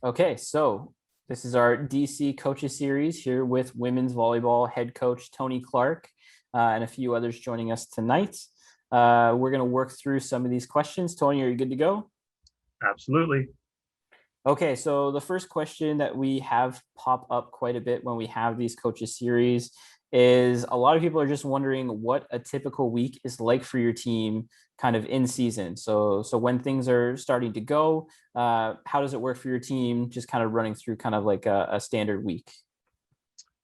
Okay, so this is our DC Coaches Series here with women's volleyball head coach Tony Clarke and a few others joining us tonight. We're going to work through some of these questions. Tony, are you good to go? Absolutely. Okay, so the first question that we have pop up quite a bit when we have these Coaches Series is a lot of people are just wondering what a typical week is like for your team kind of in season. So when things are starting to go, how does it work for your team? Just kind of running through kind of like a standard week.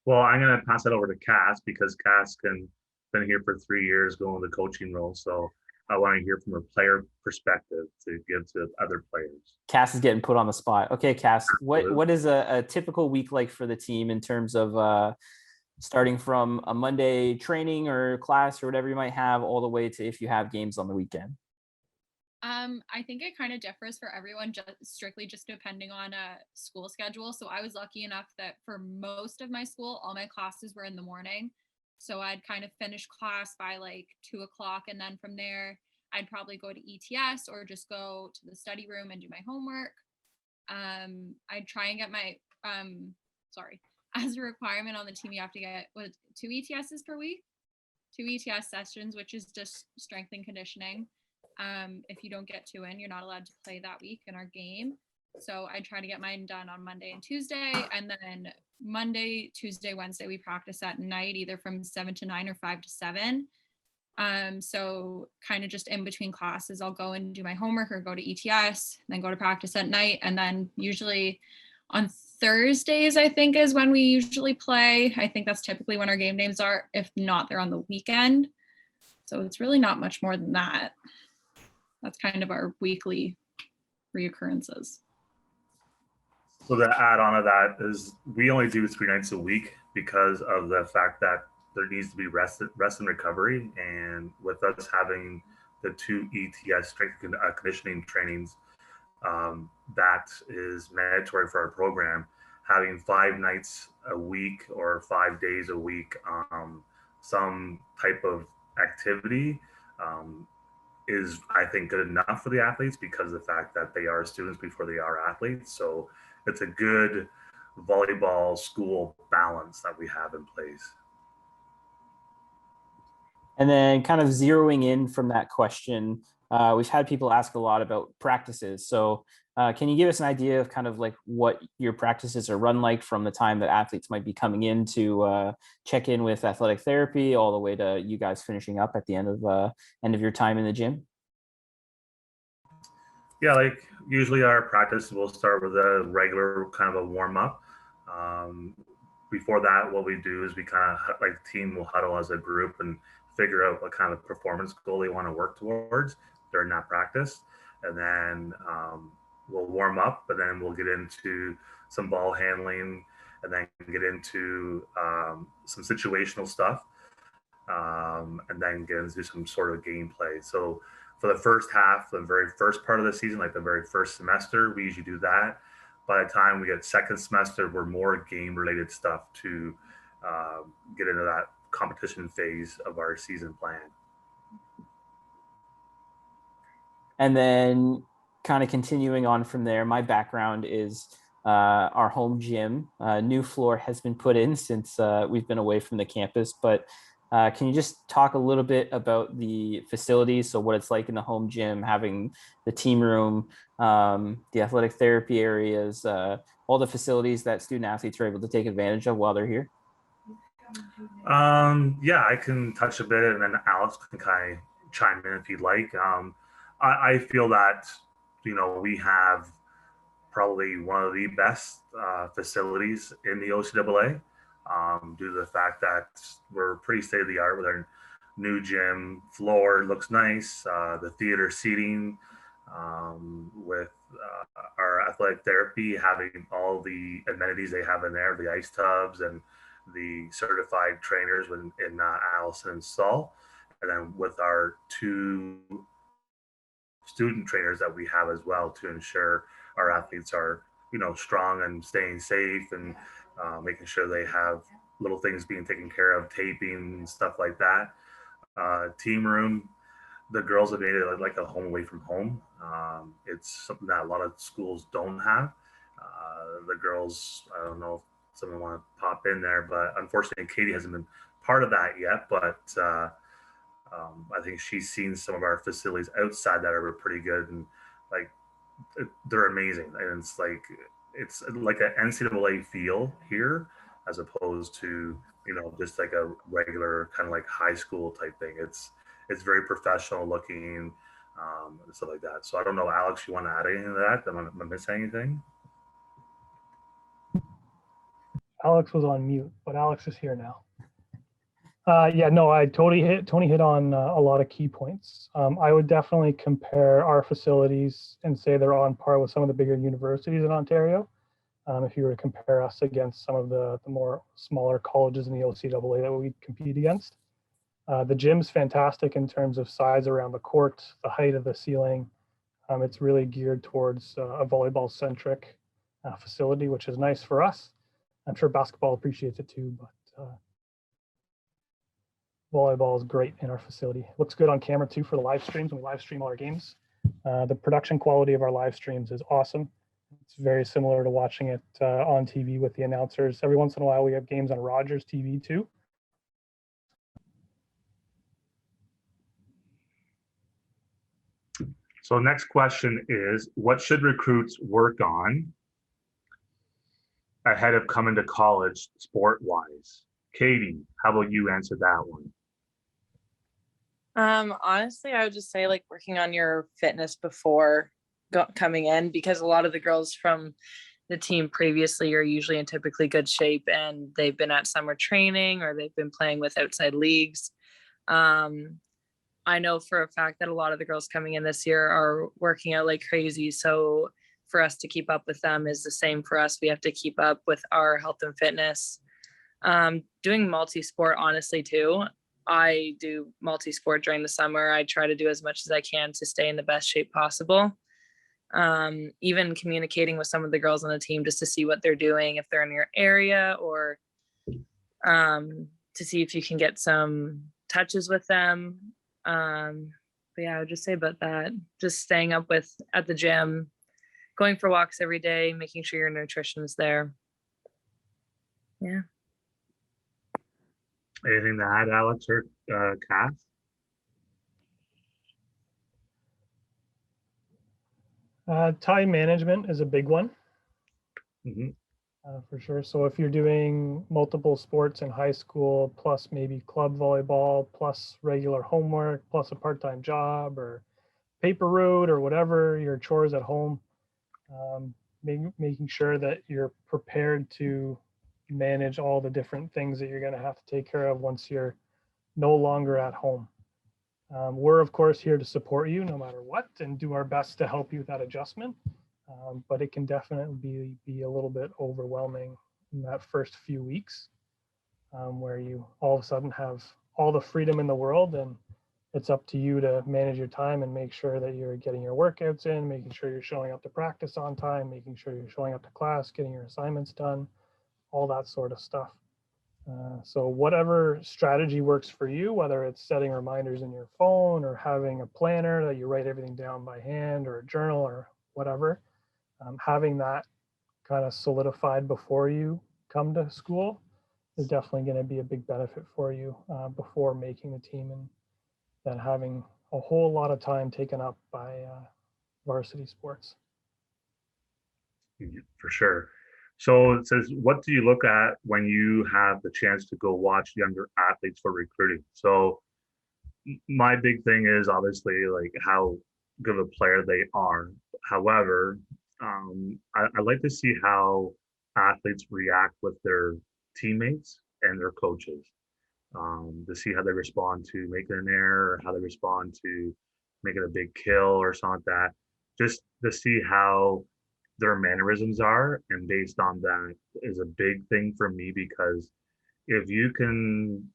Well, I'm going to pass it over to Cass because Cass been here for 3 years going the coaching role. So I want to hear from a player perspective to give to other players. Cass is getting put on the spot. Okay, Cass, Absolutely. what is a typical week like for the team in terms of starting from a Monday training or class or whatever you might have all the way to if you have games on the weekend? I think it kind of differs for everyone, just strictly just depending on a school schedule. So I was lucky enough that for most of my school, all my classes were in the morning. So I'd kind of finish class by like 2 o'clock, and then from there, I'd probably go to ETS or just go to the study room and do my homework. I'd try and get my sorry, as a requirement on the team, you have to get two ETSs per week, two ETS sessions, which is just strength and conditioning. If you don't get two in, you're not allowed to play that week in our game. So I try to get mine done on Monday and Tuesday, and then Monday, Tuesday, Wednesday we practice at night, either from 7 to 9 or 5 to 7. So kind of just in between classes, I'll go and do my homework or go to ETS, then go to practice at night, and then usually on Thursdays, I think, is when we usually play. I think that's typically when our game names are. If not, they're on the weekend. So it's really not much more than that. That's kind of our weekly reoccurrences. So the add on to that is we only do 3 nights a week because of the fact that there needs to be rest and recovery. And with us having the two ETS strength conditioning trainings, that is mandatory for our program. Having 5 nights a week or 5 days a week, some type of activity is, I think, good enough for the athletes because of the fact that they are students before they are athletes. So it's a good volleyball school balance that we have in place. And then kind of zeroing in from that question, we've had people ask a lot about practices. So can you give us an idea of kind of like what your practices are run like from the time that athletes might be coming in to check in with athletic therapy all the way to you guys finishing up at the end of your time in the gym? Yeah, like usually our practice will start with a regular kind of a warm up. Before that, what we do is we kind of like the team will huddle as a group and figure out what kind of performance goal they want to work towards during that practice. And then we'll warm up, and then we'll get into some ball handling, and then get into some situational stuff, and then get into some sort of gameplay. So for the first half, the very first part of the season, like the very first semester, we usually do that. By the time we get second semester, we're more game related stuff to get into that competition phase of our season plan. And then kind of continuing on from there, my background is our home gym. New floor has been put in since we've been away from the campus, but can you just talk a little bit about the facilities? So what it's like in the home gym, having the team room, the athletic therapy areas, all the facilities that student athletes are able to take advantage of while they're here? Yeah, I can touch a bit, and then Alex can kind of chime in if you'd like. I feel that, we have probably one of the best facilities in the OCAA, due to the fact that we're pretty state of the art with our new gym floor. Looks nice. The theater seating, with our athletic therapy, having all the amenities they have in there, the ice tubs and the certified trainers in Allison and Saul. And then with our two student trainers that we have as well to ensure our athletes are, strong and staying safe, and making sure they have little things being taken care of, taping and stuff like that. Team room, the girls have made it like a home away from home. It's something that a lot of schools don't have. The girls, I don't know if someone want to pop in there, but unfortunately, Katie hasn't been part of that yet. But I think she's seen some of our facilities outside that are pretty good, and like they're amazing. And it's like an NCAA feel here, as opposed to just like a regular kind of like high school type thing. It's very professional looking, and stuff like that. So I don't know, Alex, you want to add anything to that? Am I missing anything? Alex was on mute, but Alex is here now. Yeah, no, Tony hit on a lot of key points. I would definitely compare our facilities and say they're on par with some of the bigger universities in Ontario. If you were to compare us against some of the more smaller colleges in the OCAA that we compete against. The gym's fantastic in terms of size around the court, the height of the ceiling. It's really geared towards a volleyball centric facility, which is nice for us. I'm sure basketball appreciates it too, but volleyball is great in our facility. Looks good on camera too for the live streams when we live stream all our games. The production quality of our live streams is awesome. It's very similar to watching it on TV with the announcers. Every once in a while, we have games on Rogers TV too. So next question is, what should recruits work on ahead of coming to college sport-wise? Katie, how about you answer that one? Honestly, I would just say like working on your fitness before coming in, because a lot of the girls from the team previously are usually in typically good shape and they've been at summer training or they've been playing with outside leagues. I know for a fact that a lot of the girls coming in this year are working out like crazy. So for us to keep up with them is the same for us. We have to keep up with our health and fitness. Doing multi-sport, honestly, too. I do multi-sport during the summer. I try to do as much as I can to stay in the best shape possible. Even communicating with some of the girls on the team just to see what they're doing, if they're in your area, or to see if you can get some touches with them. But yeah, I would just say about that. Just staying up at the gym, going for walks every day, making sure your nutrition is there. Yeah. Anything to add, Alex or Kath? Time management is a big one. Mm-hmm. For sure. So if you're doing multiple sports in high school, plus maybe club volleyball, plus regular homework, plus a part-time job or paper route or whatever, your chores at home, making sure that you're prepared to manage all the different things that you're going to have to take care of once you're no longer at home. We're of course here to support you no matter what and do our best to help you with that adjustment. But it can definitely be a little bit overwhelming in that first few weeks, where you all of a sudden have all the freedom in the world, and it's up to you to manage your time and make sure that you're getting your workouts in, making sure you're showing up to practice on time, making sure you're showing up to class, getting your assignments done, all that sort of stuff. So whatever strategy works for you, whether it's setting reminders in your phone or having a planner that you write everything down by hand or a journal or whatever, having that kind of solidified before you come to school is definitely going to be a big benefit for you before making the team, and then having a whole lot of time taken up by varsity sports. For sure. So it says, what do you look at when you have the chance to go watch younger athletes for recruiting? So my big thing is obviously like how good of a player they are. However, I like to see how athletes react with their teammates and their coaches, to see how they respond to making an error or how they respond to making a big kill or something like that, just to see how their mannerisms are. And based on that is a big thing for me, because if you can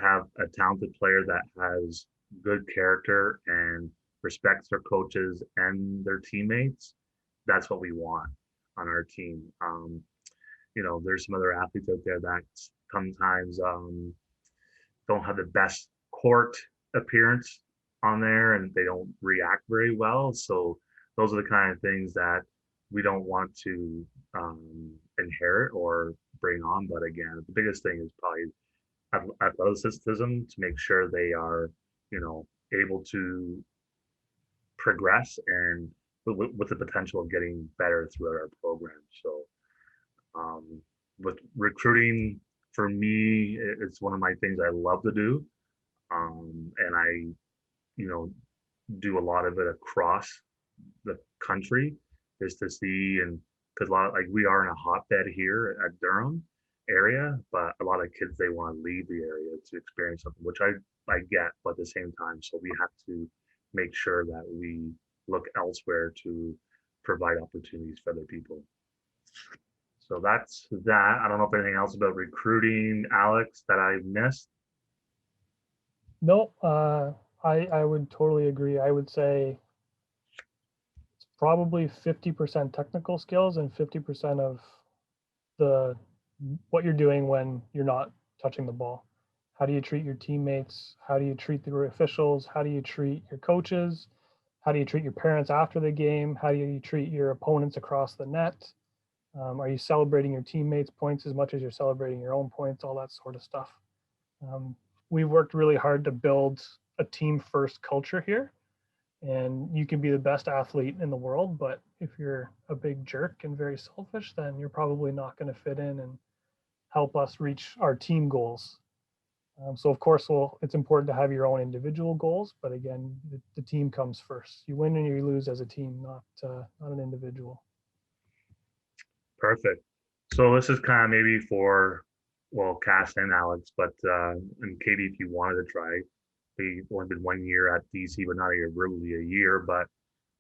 have a talented player that has good character and respects their coaches and their teammates, that's what we want on our team. There's some other athletes out there that sometimes don't have the best court appearance on there and they don't react very well. So those are the kind of things that we don't want to inherit or bring on. But again, the biggest thing is probably athleticism, to make sure they are, able to progress and with the potential of getting better throughout our program. So with recruiting, for me, it's one of my things I love to do. And I, do a lot of it across the country, is to see, and because a lot like we are in a hotbed here at Durham area, but a lot of kids, they want to leave the area to experience something, which I get, but at the same time, so we have to make sure that we look elsewhere to provide opportunities for other people. So that's that. I don't know if anything else about recruiting, Alex, that I missed. No, I would totally agree. I would say it's probably 50% technical skills and 50% of the what you're doing when you're not touching the ball. How do you treat your teammates? How do you treat the officials? How do you treat your coaches? How do you treat your parents after the game? How do you treat your opponents across the net? Are you celebrating your teammates' points as much as you're celebrating your own points? All that sort of stuff. We've worked really hard to build a team first culture here. And you can be the best athlete in the world, but if you're a big jerk and very selfish, then you're probably not going to fit in and help us reach our team goals. So of course, it's important to have your own individual goals, but again, the team comes first. You win and you lose as a team, not an individual. Perfect. So this is kind of maybe for, well, Cass and Alex, but and Katie, if you wanted to try, you've only been 1 year at DC, but not really a year. But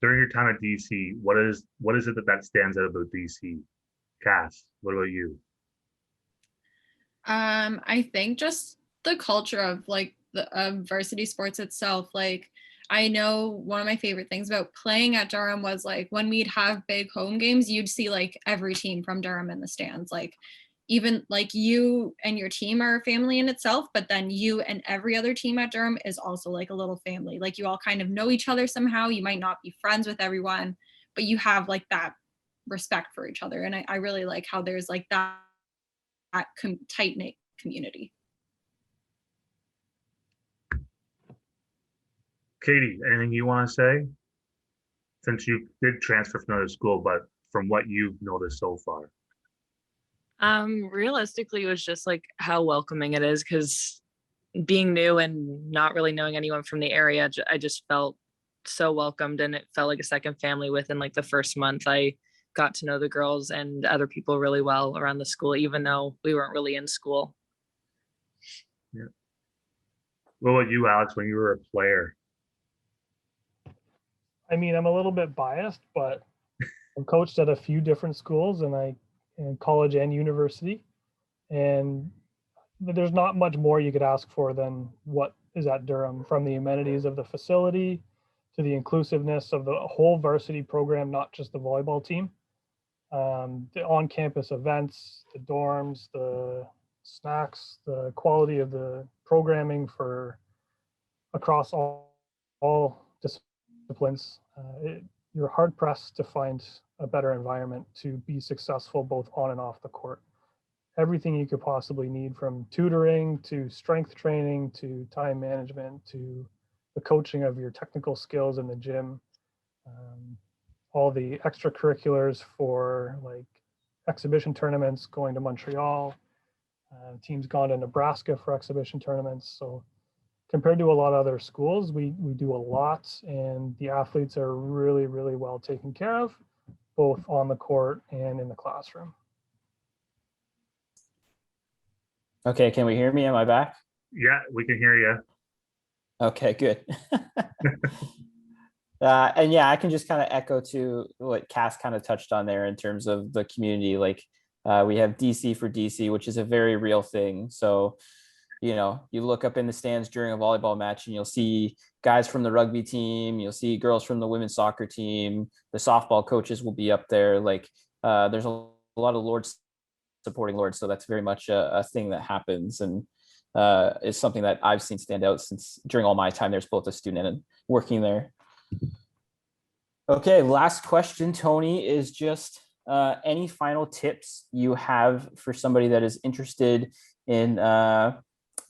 during your time at DC, what is it that stands out about DC? Cass, what about you? I think just the culture of like the varsity sports itself. Like, I know one of my favorite things about playing at Durham was like when we'd have big home games, you'd see like every team from Durham in the stands. Like, even like you and your team are a family in itself, but then you and every other team at Durham is also like a little family. Like, you all kind of know each other somehow. You might not be friends with everyone, but you have like that respect for each other. And I really like how there's like that tight-knit community. Katie, anything you want to say? Since you did transfer from another school, but from what you've noticed so far. Realistically, it was just like how welcoming it is, because being new and not really knowing anyone from the area, I just felt so welcomed, and it felt like a second family. Within like the first month, I got to know the girls and other people really well around the school, even though we weren't really in school. Yeah. What about you, Alex, when you were a player? I mean, I'm a little bit biased, but I've coached at a few different schools, and in college and university, and there's not much more you could ask for than what is at Durham, from the amenities of the facility to the inclusiveness of the whole varsity program, not just the volleyball team. The on-campus events, the dorms, the snacks, the quality of the programming for across all disciplines. You're hard pressed to find a better environment to be successful both on and off the court. Everything you could possibly need, from tutoring to strength training to time management to the coaching of your technical skills in the gym, all the extracurriculars for like exhibition tournaments, going to Montreal, teams gone to Nebraska for exhibition tournaments. So compared to a lot of other schools, we do a lot, and the athletes are really, really well taken care of, both on the court and in the classroom. Okay, can we hear me? Am I back? Yeah, we can hear you. Okay, good. And yeah, I can just kind of echo to what Cass kind of touched on there in terms of the community. Like, we have DC for DC, which is a very real thing. So, you look up in the stands during a volleyball match and you'll see guys from the rugby team, you'll see girls from the women's soccer team, the softball coaches will be up there. Like, there's a lot of Lords supporting Lords. So that's very much a thing that happens, and is something that I've seen stand out since during all my time there's both a student and working there. Okay, last question, Tony, is just any final tips you have for somebody that is interested in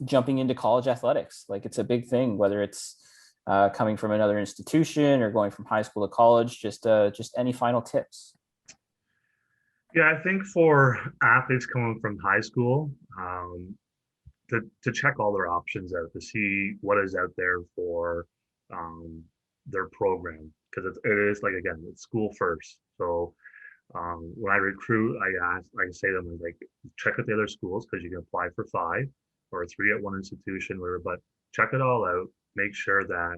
jumping into college athletics? Like it's a big thing, whether it's coming from another institution or going from high school to college. Just any final tips. Yeah, I think for athletes coming from high school, to check all their options out, to see what is out there for um, their program, because it is like, again, it's school first. So when I recruit, I say to them like, check out the other schools because you can apply for 5 or 3 at one institution, whatever. But check it all out. Make sure that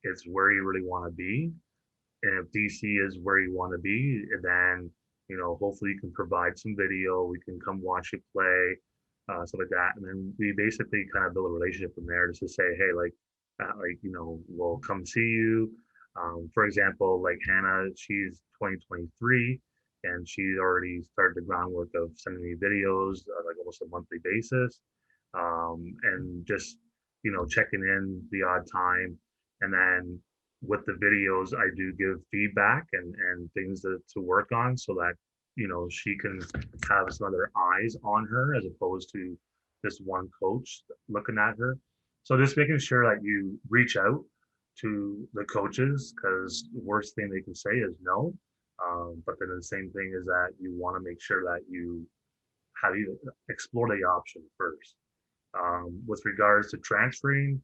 it's where you really want to be, and if DC is where you want to be, then hopefully you can provide some video. We can come watch you play, stuff like that, and then we basically kind of build a relationship from there, just to say, hey, we'll come see you. For example, like Hannah, she's 2023, and she's already started the groundwork of sending me videos like almost a monthly basis, and just checking in the odd time, and then with the videos, I do give feedback and things to work on, so that she can have some other eyes on her as opposed to just one coach looking at her. So just making sure that you reach out to the coaches, because the worst thing they can say is no. But then the same thing is that you want to make sure that you explore the option first. With regards to transferring,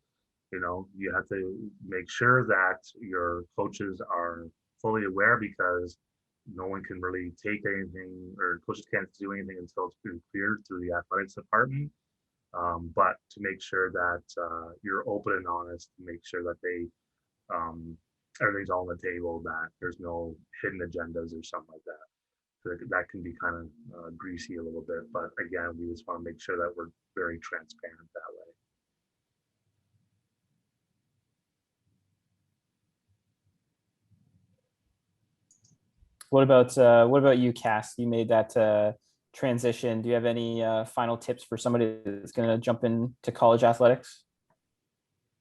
you have to make sure that your coaches are fully aware, because no one can really take anything, or coaches can't do anything until it's been cleared through the athletics department. But to make sure that you're open and honest, to make sure that everything's all on the table, that there's no hidden agendas or something like that. So that can be kind of greasy a little bit, but again, we just want to make sure that we're very transparent that way. What about you, Cass? You made that transition. Do you have any final tips for somebody that's going to jump into college athletics?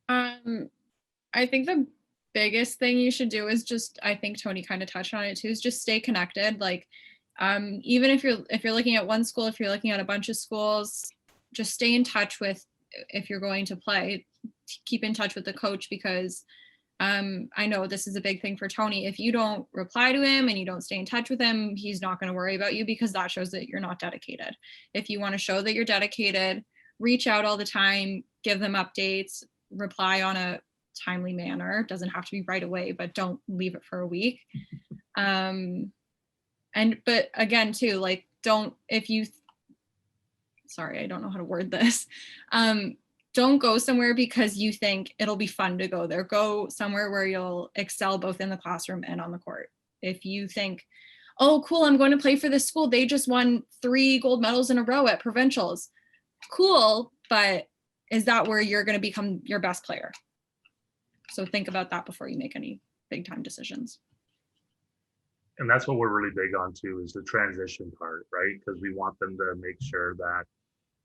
I think the biggest thing you should do is just, I think Tony kind of touched on it too, is just stay connected. Like, even if you're looking at one school, if you're looking at a bunch of schools, just stay in touch with, if you're going to play, keep in touch with the coach, because I know this is a big thing for Tony. If you don't reply to him and you don't stay in touch with him, he's not going to worry about you, because that shows that you're not dedicated. If you want to show that you're dedicated, reach out all the time, give them updates, reply on a timely manner. It doesn't have to be right away, but don't leave it for a week. But again, too, like, sorry, I don't know how to word this. Don't go somewhere because you think it'll be fun to go there. Go somewhere where you'll excel both in the classroom and on the court. If you think, oh, cool, I'm going to play for this school, they just won 3 gold medals in a row at provincials. Cool, but is that where you're going to become your best player? So think about that before you make any big time decisions. And that's what we're really big on too, is the transition part, right? Because we want them to make sure that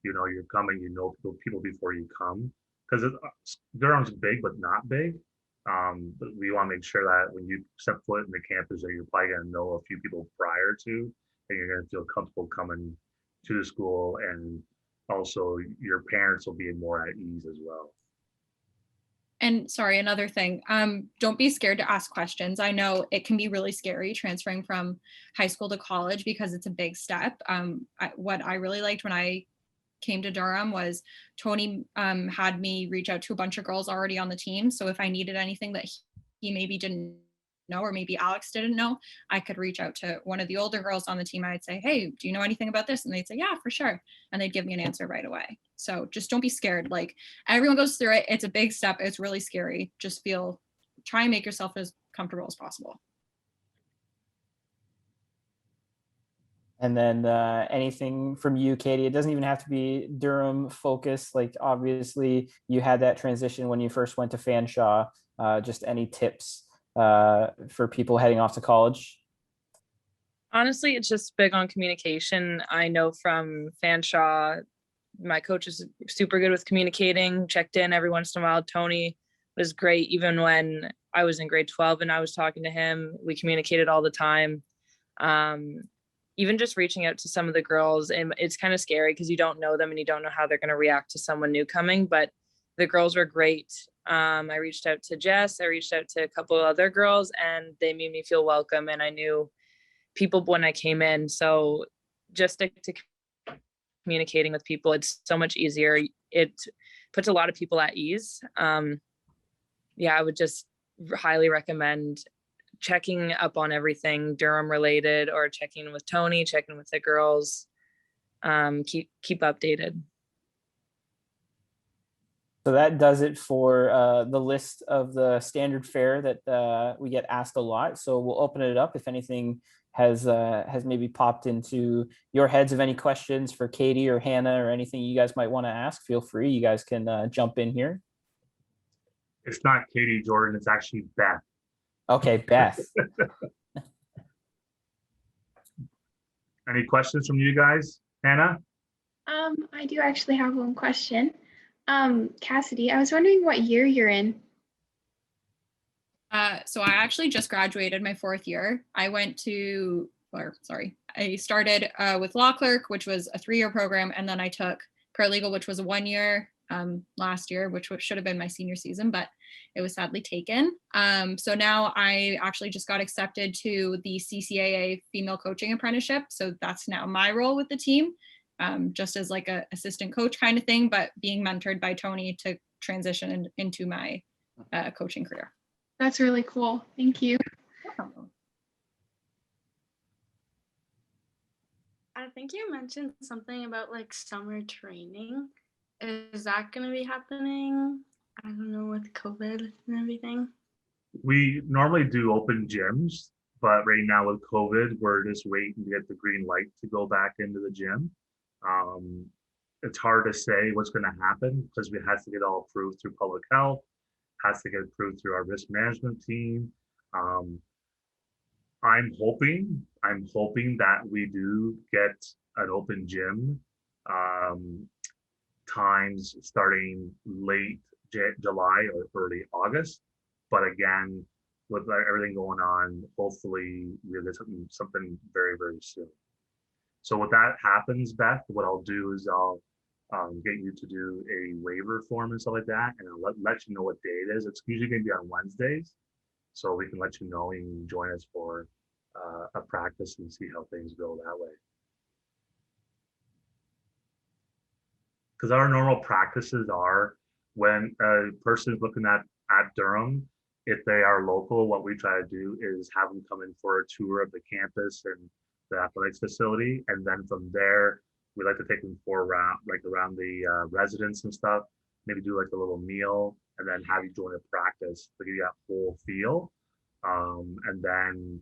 you're coming, people before you come, because Durham's big but not big. But we want to make sure that when you step foot in the campus, that you're probably going to know a few people prior to, and you're going to feel comfortable coming to the school, and also your parents will be more at ease as well. And sorry, another thing, don't be scared to ask questions. I know it can be really scary transferring from high school to college because it's a big step. What I really liked when I came to Durham was Tony had me reach out to a bunch of girls already on the team. So if I needed anything that he maybe didn't know, or maybe Alex didn't know, I could reach out to one of the older girls on the team. I'd say, hey, do you know anything about this? And they'd say, yeah, for sure. And they'd give me an answer right away. So just don't be scared. Like, everyone goes through it. It's a big step. It's really scary. Just try and make yourself as comfortable as possible. And then anything from you, Katie? It doesn't even have to be Durham focused. Like, obviously you had that transition when you first went to Fanshawe. Just any tips for people heading off to college? Honestly, it's just big on communication. I know from Fanshawe, my coach is super good with communicating, checked in every once in a while. Tony was great. Even when I was in grade 12 and I was talking to him, we communicated all the time. Even just reaching out to some of the girls, and it's kind of scary because you don't know them and you don't know how they're going to react to someone new coming, but the girls were great. I reached out to Jess, I reached out to a couple of other girls, and they made me feel welcome, and I knew people when I came in. So just stick to communicating with people. It's so much easier. It puts a lot of people at ease. Yeah, I would just highly recommend checking up on everything Durham related, or checking with Tony, checking with the girls. Keep updated. So that does it for the list of the standard fare that we get asked a lot. So we'll open it up if anything has maybe popped into your heads of any questions for Katie or Hannah or anything you guys might want to ask. Feel free. You guys can jump in here. It's not Katie, Jordan. It's actually Beth. Okay, Beth. Any questions from you guys? Hannah? I do actually have one question. Cassidy, I was wondering what year you're in. So I actually just graduated my 4th year. I started with law clerk, which was a 3-year program, and then I took paralegal, which was a 1-year last year, which should have been my senior season, but it was sadly taken. So now I actually just got accepted to the CCAA female coaching apprenticeship. So that's now my role with the team, just as like a assistant coach kind of thing, but being mentored by Tony to transition into my coaching career. That's really cool. Thank you. I think you mentioned something about like summer training. Is that going to be happening? I don't know, with COVID and everything. We normally do open gyms, but right now with COVID, we're just waiting to get the green light to go back into the gym. It's hard to say what's going to happen because we have to get all approved through public health, has to get approved through our risk management team. I'm hoping that we do get an open gym times starting late July or early August. But again, with everything going on, hopefully we'll get something very, very soon. So when that happens, Beth, what I'll do is I'll get you to do a waiver form and stuff like that, and I'll let you know what day it is. It's usually going to be on Wednesdays, so we can let you know and you can join us for a practice and see how things go that way. Because our normal practices are when a person is looking at Durham, if they are local, what we try to do is have them come in for a tour of the campus and the athletics facility, and then from there we like to take them for around the residence and stuff, maybe do like a little meal, and then have you join a practice to give you that whole feel, and then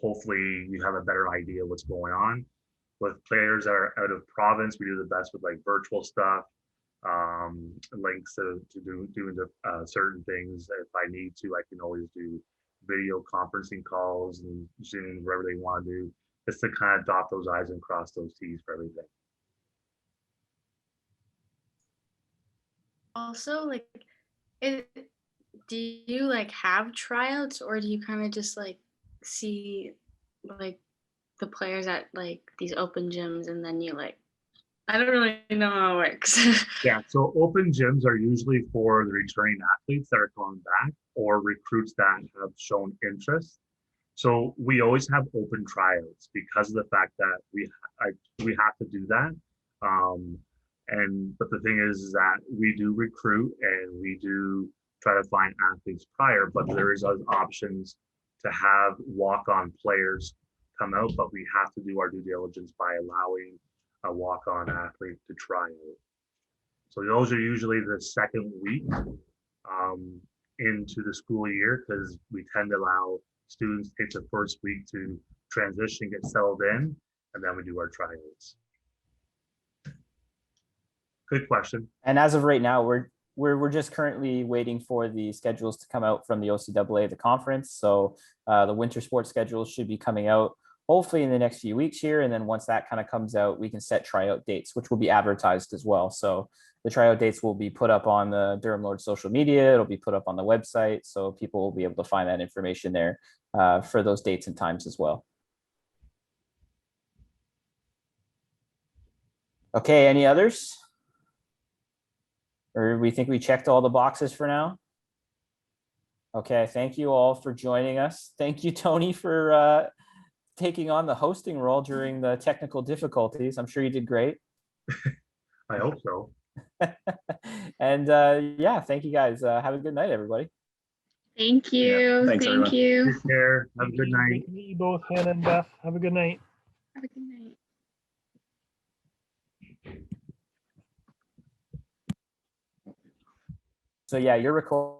hopefully you have a better idea what's going on. With players that are out of province, we do the best with like virtual stuff, links to doing certain things. If I need to, I can always do video conferencing calls and Zoom, whatever they want to do, just to kind of dot those I's and cross those T's for everything. Also, like, do you like have tryouts, or do you kind of just like see like the players at like these open gyms and then you like, I don't really know how it works. Yeah, so open gyms are usually for the returning athletes that are coming back or recruits that have shown interest. So we always have open tryouts because of the fact that we have to do that. But the thing is that we do recruit and we do try to find athletes prior, but there is other options to have walk-on players come out, but we have to do our due diligence by allowing a walk-on athlete to try out. So those are usually the second week into the school year, because we tend to allow students to take the first week to transition, get settled in, and then we do our tryouts. Good question. And as of right now, we're just currently waiting for the schedules to come out from the OCAA, the conference. So the winter sports schedules should be coming out hopefully in the next few weeks here. And then once that kind of comes out, we can set tryout dates, which will be advertised as well. So the tryout dates will be put up on the Durham Lords social media. It'll be put up on the website. So people will be able to find that information there for those dates and times as well. Okay, any others? Or we think we checked all the boxes for now? Okay, thank you all for joining us. Thank you, Tony, for taking on the hosting role during the technical difficulties. I'm sure you did great. I hope so. And yeah, thank you guys. Have a good night, everybody. Thank you. Yeah, thanks, Thank everyone. you. Take care. Have a good night. Great to meet you both, Hannah and Beth. Have a good night. Have a good night. So yeah, you're recording.